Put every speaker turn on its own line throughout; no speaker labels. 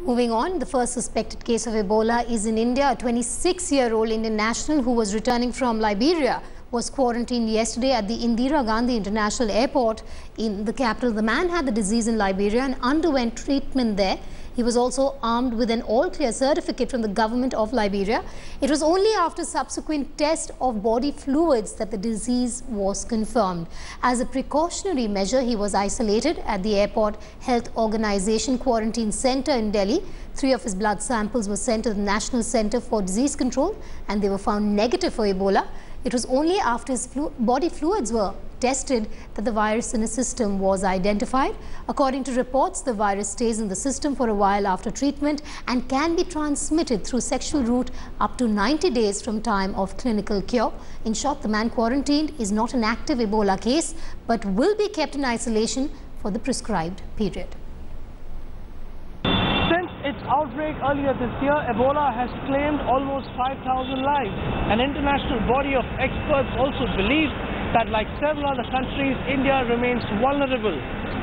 Moving on, the first suspected case of Ebola is in India. A 26-year-old Indian national who was returning from Liberia was quarantined yesterday at the Indira Gandhi International Airport in the capital. The man had the disease in Liberia and underwent treatment there. He was also armed with an all-clear certificate from the government of Liberia. It was only after subsequent test of body fluids that the disease was confirmed. As a precautionary measure, he was isolated at the Airport Health Organization Quarantine Center in Delhi. 3 of his blood samples were sent to the National Center for Disease Control and they were found negative for Ebola. It was only after his body fluids were tested that the virus in his system was identified. According to reports, the virus stays in the system for a while after treatment and can be transmitted through sexual route up to 90 days from time of clinical cure. In short, the man quarantined is not an active Ebola case but will be kept in isolation for the prescribed period.
Since its outbreak earlier this year, Ebola has claimed almost 5,000 lives. An international body of experts also believes that, like several other countries, India remains vulnerable.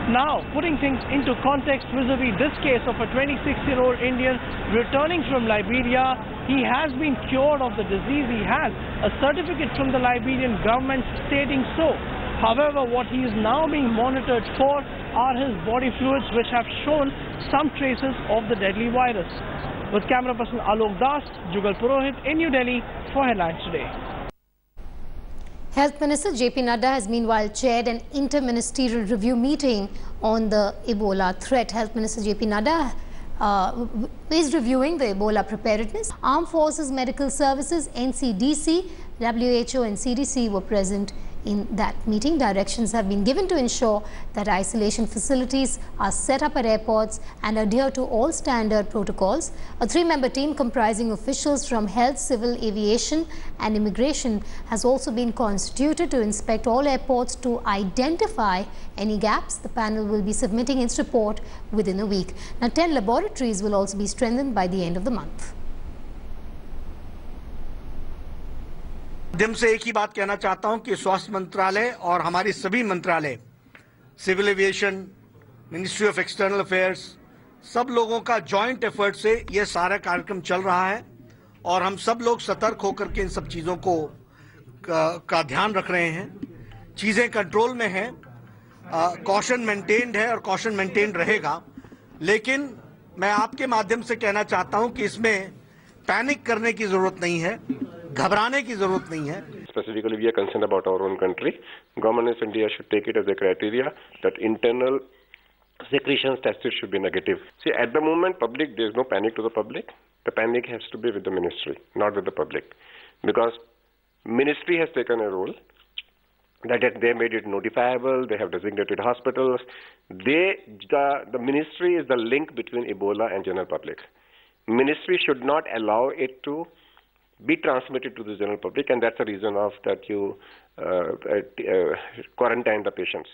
Now, putting things into context vis-a-vis this case of a 26-year-old Indian returning from Liberia, he has been cured of the disease. He has a certificate from the Liberian government stating so. However, what he is now being monitored for are his body fluids, which have shown some traces of the deadly virus. With camera person Alok Das, Jugal Purohit in New Delhi for Headlines Today.
Health Minister J.P. Nadda has meanwhile chaired an inter-ministerial review meeting on the Ebola threat. Health Minister J.P. Nadda is reviewing the Ebola preparedness. Armed Forces Medical Services, NCDC, WHO and CDC were present in that meeting. Directions have been given to ensure that isolation facilities are set up at airports and adhere to all standard protocols. A 3-member team comprising officials from health, civil aviation and immigration has also been constituted to inspect all airports to identify any gaps. The panel will be submitting its report within a week. Now, 10 laboratories will also be strengthened by the end of the month.
माध्यम से एक ही बात कहना चाहता हूं कि स्वास्थ्य मंत्रालय और हमारी सभी मंत्रालय, civil aviation, ministry of external affairs, सब लोगों का जॉइंट एफर्ट से यह सारा कार्यक्रम चल रहा है और हम सब लोग सतर्क होकर के इन सब चीजों का ध्यान रख रहे हैं। चीजें कंट्रोल में हैं, कॉशन मेंटेन्ड है और कॉशन मेंटेन्ड रहेगा, लेकिन मैं आपके माध्यम से कहना चाहता हूं कि इसमें पैनिक करने की जरूरत नहीं है, घबराने की जरूरत नहीं है।
Specifically, we are concerned about our own country. Government of India should take it as a criteria that internal secretions tested should be negative. See, at the moment, public, there is no panic to the public. The panic has to be with the ministry, not with the public, because ministry has taken a role that they made it notifiable. They have designated hospitals. The ministry is the link between Ebola and general public. Ministry should not allow it to be transmitted to the general public, and that's the reason of that you quarantine the patients.